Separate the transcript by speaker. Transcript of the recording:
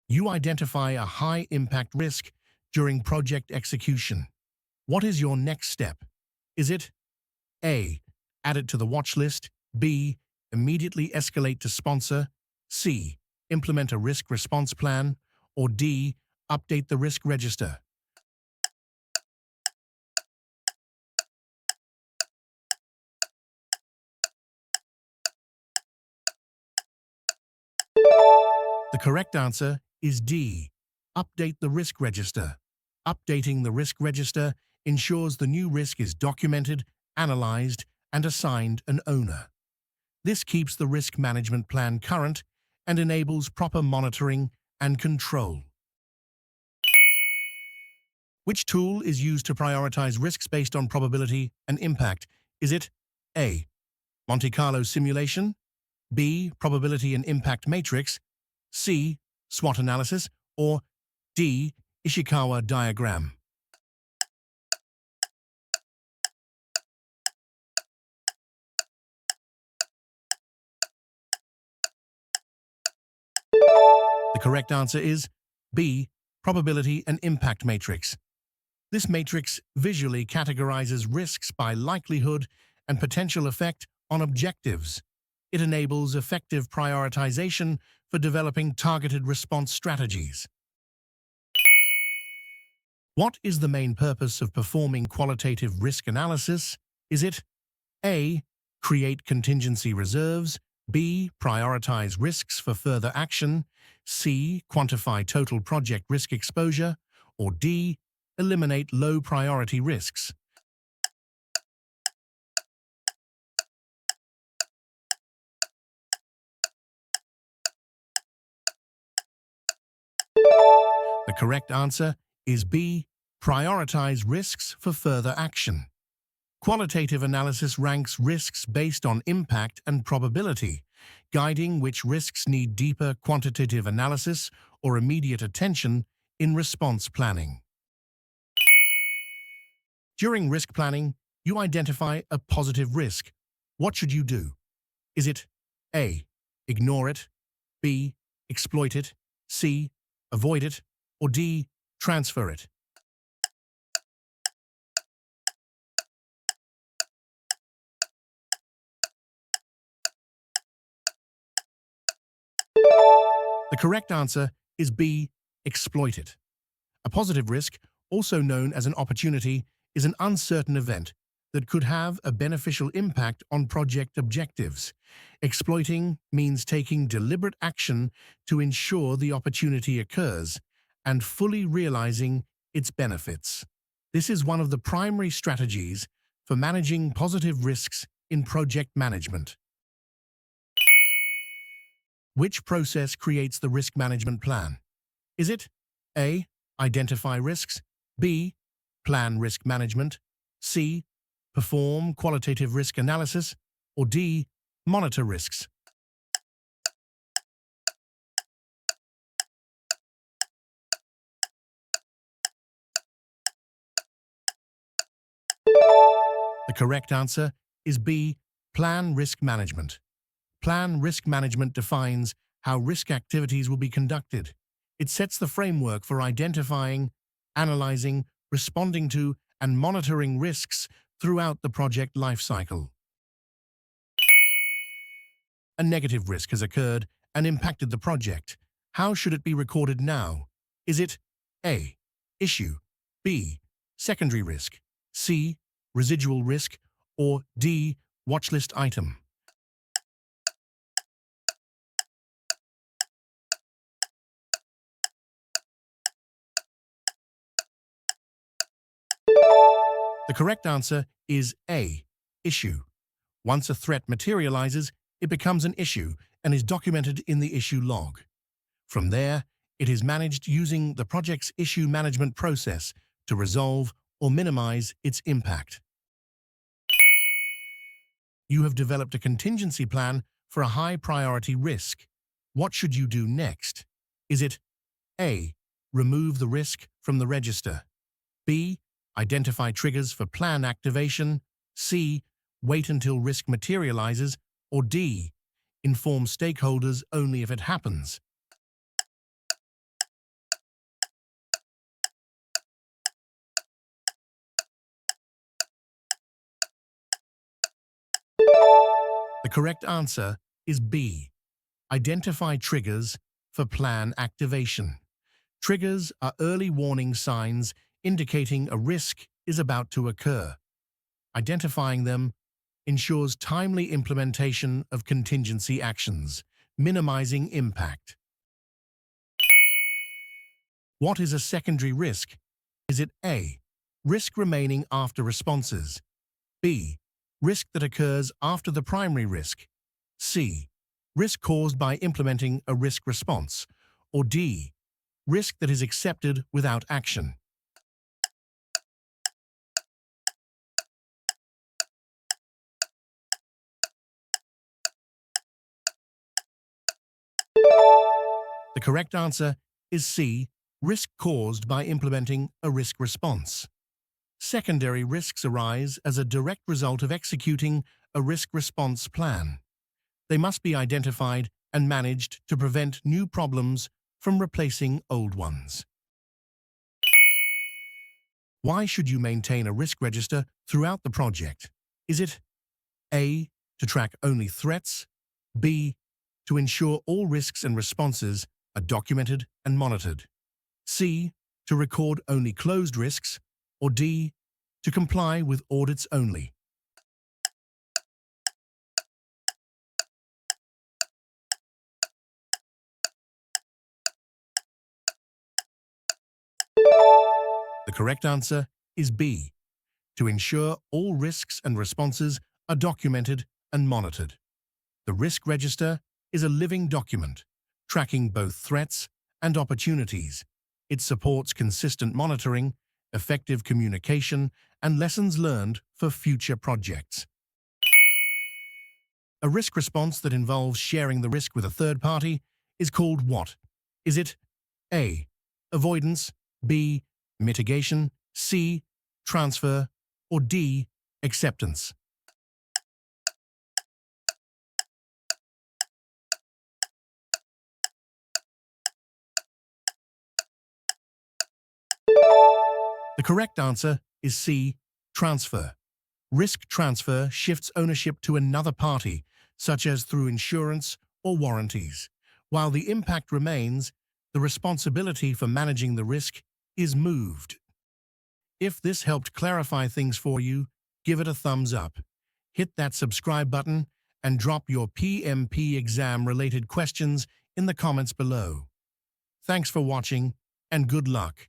Speaker 1: You identify a high-impact risk during project execution. What is your next step? Is it A. Add it to the watch list, B. Immediately escalate to sponsor, C. Implement a risk response plan, or D. Update the risk register? The correct answer is D. Update the risk register. Updating the risk register ensures the new risk is documented, analyzed, and assigned an owner. This keeps the risk management plan current and enables proper monitoring and control. Which tool is used to prioritize risks based on probability and impact? Is it A. Monte Carlo simulation, B. Probability and impact matrix, C. SWOT analysis, or D. Ishikawa diagram? The correct answer is B. Probability and impact matrix. This matrix visually categorizes risks by likelihood and potential effect on objectives. It enables effective prioritization for developing targeted response strategies. What is the main purpose of performing qualitative risk analysis? Is it A. Create contingency reserves, B. Prioritize risks for further action, C. Quantify total project risk exposure, or D. Eliminate low-priority risks? The correct answer is B. Prioritize risks for further action. Qualitative analysis ranks risks based on impact and probability, guiding which risks need deeper quantitative analysis or immediate attention in response planning. During risk planning, you identify a positive risk. What should you do? Is it A. Ignore it, B. Exploit it, C. Avoid it, or D. Transfer it? The correct answer is B. Exploit it. A positive risk, also known as an opportunity, is an uncertain event that could have a beneficial impact on project objectives. Exploiting means taking deliberate action to ensure the opportunity occurs and fully realizing its benefits. This is one of the primary strategies for managing positive risks in project management. Which process creates the risk management plan? Is it A. Identify risks, B. Plan risk management, C. Perform qualitative risk analysis, or D. Monitor risks? The correct answer is B. Plan risk management. Plan risk management defines how risk activities will be conducted. It sets the framework for identifying, analyzing, responding to, and monitoring risks throughout the project lifecycle. A negative risk has occurred and impacted the project. How should it be recorded now? Is it A. Issue, B. Secondary risk, C. Residual risk, or D. Watchlist item? The correct answer is A. Issue. Once a threat materializes, it becomes an issue and is documented in the issue log. From there, it is managed using the project's issue management process to resolve or minimize its impact. You have developed a contingency plan for a high-priority risk. What should you do next? Is it A. Remove the risk from the register, B. Identify triggers for plan activation, C. Wait until risk materializes, or D. Inform stakeholders only if it happens? The correct answer is B. Identify triggers for plan activation. Triggers are early warning signs indicating a risk is about to occur. Identifying them ensures timely implementation of contingency actions, minimizing impact. What is a secondary risk? Is it A, risk remaining after responses, B, risk that occurs after the primary risk, C, risk caused by implementing a risk response, or D, risk that is accepted without action? The correct answer is C, risk caused by implementing a risk response. Secondary risks arise as a direct result of executing a risk response plan. They must be identified and managed to prevent new problems from replacing old ones. Why should you maintain a risk register throughout the project? Is it A, to track only threats, B, to ensure all risks and responses are documented and monitored, C, to record only closed risks, or D, to comply with audits only? The correct answer is B, to ensure all risks and responses are documented and monitored. The risk register is a living document, tracking both threats and opportunities. It supports consistent monitoring, effective communication, and lessons learned for future projects. A risk response that involves sharing the risk with a third party is called what? Is it A, avoidance, B, mitigation, C, transfer, or D, acceptance? The correct answer is C, transfer. Risk transfer shifts ownership to another party, such as through insurance or warranties. While the impact remains, the responsibility for managing the risk is moved. If this helped clarify things for you, give it a thumbs up. Hit that subscribe button and drop your PMP exam-related questions in the comments below. Thanks for watching, and good luck.